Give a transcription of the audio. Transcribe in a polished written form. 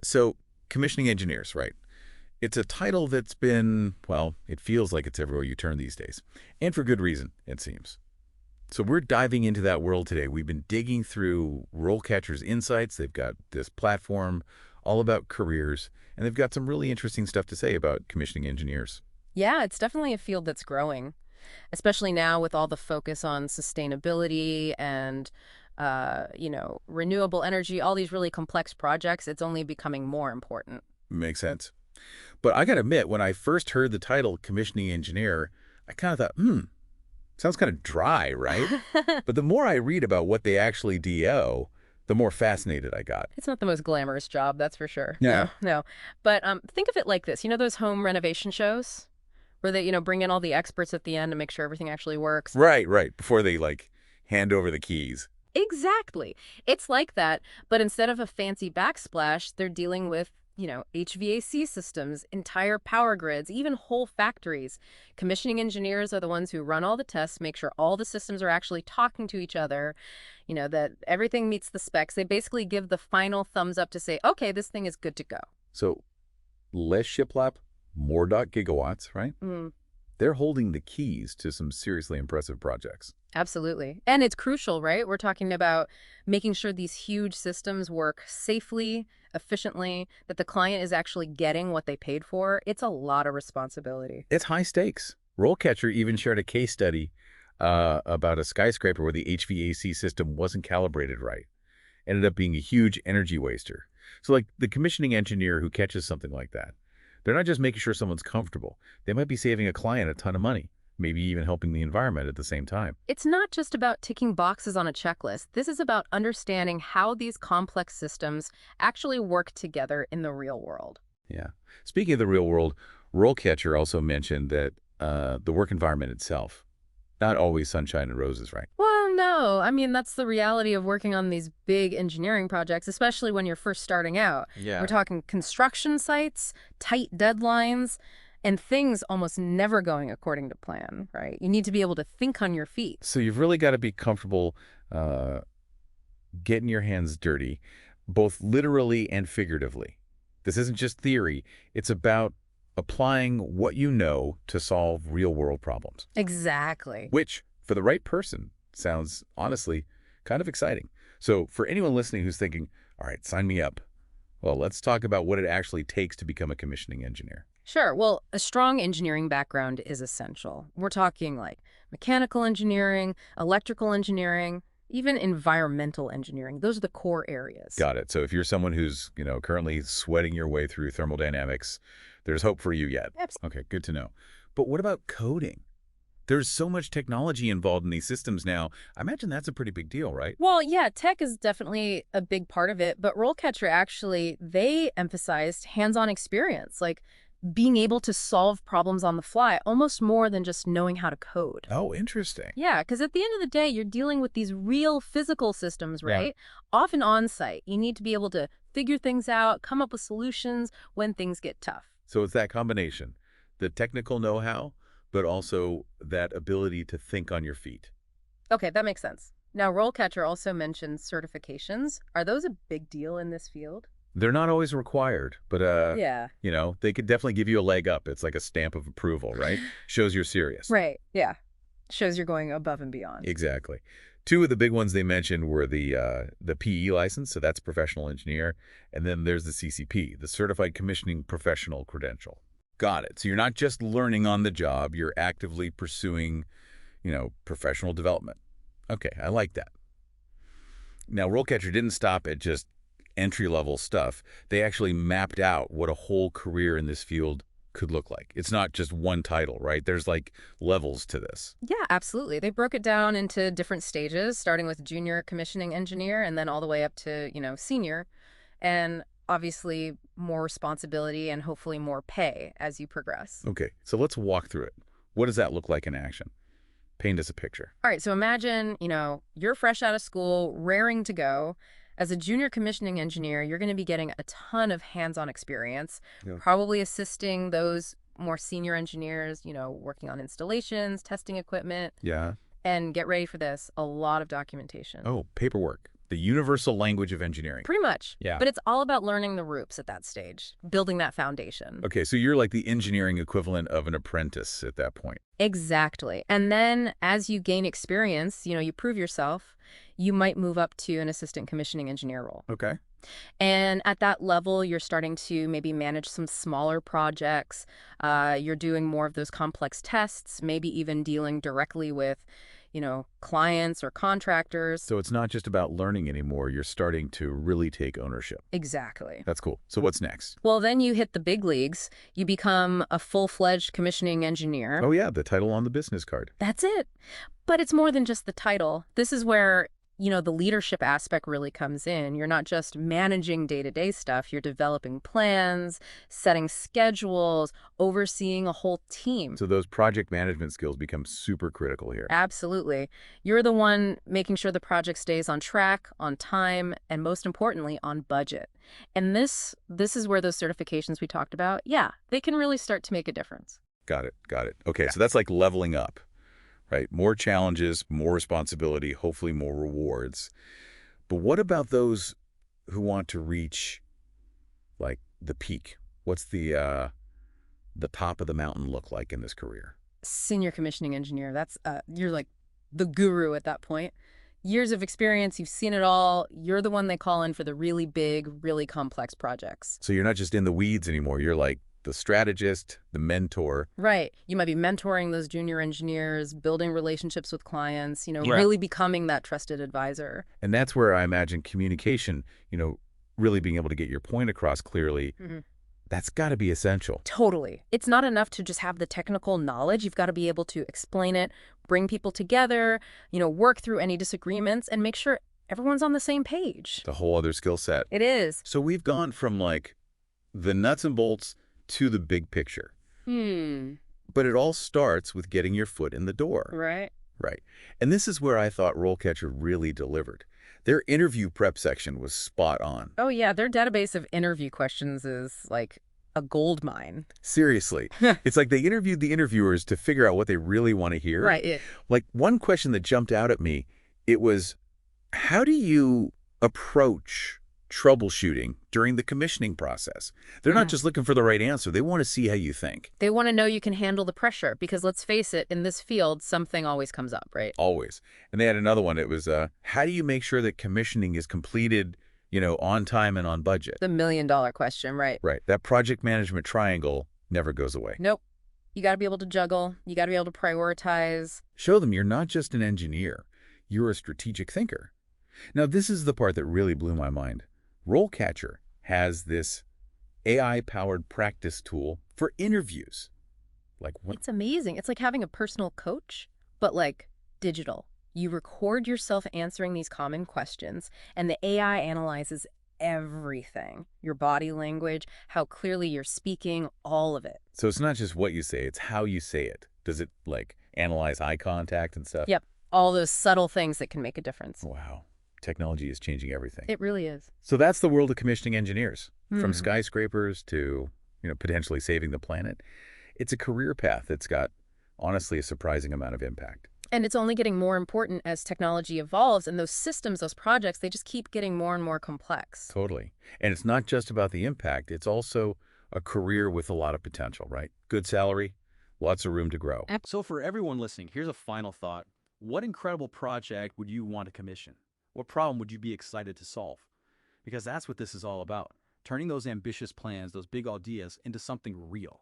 So, commissioning engineers, right? It's a title that's been, well, it feels like it's everywhere you turn these days. And for good reason, it seems. So we're diving into that world today. We've been digging through RoleCatcher's insights. They've got this platform all about careers, and they've got some really interesting stuff to say about commissioning engineers. Yeah, it's definitely a field that's growing, especially now with all the focus on sustainability and, renewable energy, all these really complex projects. It's only becoming more important. Makes sense. But I got to admit, when I first heard the title commissioning engineer, I kind of thought, sounds kind of dry, right? But the more I read about what they actually do, the more fascinated I got. It's not the most glamorous job, that's for sure. Yeah. No, no. But think of it like this. You know those home renovation shows where they, bring in all the experts at the end to make sure everything actually works? Right, right. Before they, hand over the keys. Exactly. It's like that, but instead of a fancy backsplash, they're dealing with, HVAC systems, entire power grids, even whole factories. Commissioning engineers are the ones who run all the tests, make sure all the systems are actually talking to each other, that everything meets the specs. They basically give the final thumbs up to say, okay, this thing is good to go. So less shiplap, more gigawatts, right? Mm. They're holding the keys to some seriously impressive projects. Absolutely. And it's crucial, right? We're talking about making sure these huge systems work safely, efficiently, that the client is actually getting what they paid for. It's a lot of responsibility. It's high stakes. RoleCatcher even shared a case study about a skyscraper where the HVAC system wasn't calibrated right. Ended up being a huge energy waster. So the commissioning engineer who catches something like that, they're not just making sure someone's comfortable. They might be saving a client a ton of money, maybe even helping the environment at the same time. It's not just about ticking boxes on a checklist. This is about understanding how these complex systems actually work together in the real world. Yeah. Speaking of the real world, RoleCatcher also mentioned that the work environment itself, not always sunshine and roses, right? Well, no. I mean, that's the reality of working on these big engineering projects, especially when you're first starting out. Yeah. We're talking construction sites, tight deadlines, and things almost never going according to plan, right? You need to be able to think on your feet. So you've really got to be comfortable getting your hands dirty, both literally and figuratively. This isn't just theory. It's about applying what you know to solve real-world problems, Exactly. which, for the right person, sounds, honestly, kind of exciting. So for anyone listening who's thinking, all right, sign me up, well, let's talk about what it actually takes to become a commissioning engineer. Sure. Well, a strong engineering background is essential. We're talking like mechanical engineering, electrical engineering, even environmental engineering. Those are the core areas. Got it. So if you're someone who's, currently sweating your way through thermodynamics, there's hope for you yet. Absolutely. Okay, good to know. But what about coding? There's so much technology involved in these systems now. I imagine that's a pretty big deal, right? Well, yeah, tech is definitely a big part of it, but RoleCatcher actually, they emphasized hands-on experience, like being able to solve problems on the fly, almost more than just knowing how to code. Oh, interesting. Yeah, because at the end of the day, you're dealing with these real physical systems, Yeah. right? Often on site. You need to be able to figure things out, come up with solutions when things get tough. So it's that combination, the technical know-how, but also that ability to think on your feet. Okay, that makes sense. Now, RoleCatcher also mentions certifications. Are those a big deal in this field? They're not always required, but Yeah. they could definitely give you a leg up. It's like a stamp of approval, right? Shows you're serious. Right, yeah. Shows you're going above and beyond. Exactly. Two of the big ones they mentioned were the PE license, so that's professional engineer, and then there's the CCP, the Certified Commissioning Professional Credential. Got it. So you're not just learning on the job, you're actively pursuing, professional development. Okay, I like that. Now, RoleCatcher didn't stop at just entry-level stuff. They actually mapped out what a whole career in this field could look like. It's not just one title, right? There's levels to this. Yeah, absolutely. They broke it down into different stages, starting with junior commissioning engineer and then all the way up to, senior. And obviously more responsibility and hopefully more pay as you progress. Okay, so let's walk through it. What does that look like in action? Paint us a picture. All right, so imagine, you're fresh out of school, raring to go. As a junior commissioning engineer, you're going to be getting a ton of hands-on experience, Yeah. probably assisting those more senior engineers, working on installations, testing equipment, Yeah. and get ready for this, a lot of documentation. Oh, paperwork. The universal language of engineering. Pretty much. Yeah. But it's all about learning the ropes at that stage, building that foundation. Okay, so you're like the engineering equivalent of an apprentice at that point. Exactly. And then as you gain experience, you prove yourself, you might move up to an assistant commissioning engineer role. Okay. And at that level, you're starting to maybe manage some smaller projects. You're doing more of those complex tests, maybe even dealing directly with, clients or contractors. So it's not just about learning anymore. You're starting to really take ownership. Exactly. That's cool. So what's next? Well, then you hit the big leagues. You become a full-fledged commissioning engineer. Oh, yeah, the title on the business card. That's it. But it's more than just the title. This is where the leadership aspect really comes in. You're not just managing day-to-day stuff. You're developing plans, setting schedules, overseeing a whole team. So those project management skills become super critical here. Absolutely. You're the one making sure the project stays on track, on time, and most importantly, on budget. And this is where those certifications we talked about, they can really start to make a difference. Got it. Got it. Okay, so that's like leveling up. Right? More challenges, more responsibility, hopefully more rewards. But what about those who want to reach, like, the peak? What's the top of the mountain look like in this career? Senior commissioning engineer, that's you're like the guru at that point. Years of experience, you've seen it all. You're the one they call in for the really big, really complex projects. So you're not just in the weeds anymore. You're like the strategist, the mentor. Right. You might be mentoring those junior engineers, building relationships with clients, Yeah. really becoming that trusted advisor. And that's where I imagine communication, really being able to get your point across clearly, that's got to be essential. Totally. It's not enough to just have the technical knowledge. You've got to be able to explain it, bring people together, work through any disagreements, and make sure everyone's on the same page. It's a whole other skill set. It is. So we've gone from, like, the nuts and bolts to the big picture. But it all starts with getting your foot in the door. Right. Right. And this is where I thought RoleCatcher really delivered. Their interview prep section was spot on. Oh, yeah. Their database of interview questions is like a gold mine. Seriously. It's like they interviewed the interviewers to figure out what they really want to hear. Right. Yeah. Like, one question that jumped out at me, it was, how do you approach troubleshooting during the commissioning process? They're not just looking for the right answer. They want to see how you think. They want to know you can handle the pressure because, let's face it, in this field, something always comes up, right? Always. And they had another one. It was, how do you make sure that commissioning is completed, on time and on budget? The million-dollar question, right? Right. That project management triangle never goes away. Nope. You got to be able to juggle. You got to be able to prioritize. Show them you're not just an engineer. You're a strategic thinker. Now, this is the part that really blew my mind. RoleCatcher has this AI-powered practice tool for interviews. Like, what? It's amazing. It's like having a personal coach, but like digital. You record yourself answering these common questions, and the AI analyzes everything. Your body language, how clearly you're speaking, all of it. So it's not just what you say, it's how you say it. Does it, like, analyze eye contact and stuff? Yep. All those subtle things that can make a difference. Wow. Technology is changing everything. It really is. So that's the world of commissioning engineers. From skyscrapers to, potentially saving the planet. It's a career path that's got, honestly, a surprising amount of impact. And it's only getting more important as technology evolves, and those systems, those projects, they just keep getting more and more complex. Totally. And it's not just about the impact. It's also a career with a lot of potential, right? Good salary, lots of room to grow. So for everyone listening, here's a final thought. What incredible project would you want to commission? What problem would you be excited to solve? Because that's what this is all about. Turning those ambitious plans, those big ideas, into something real.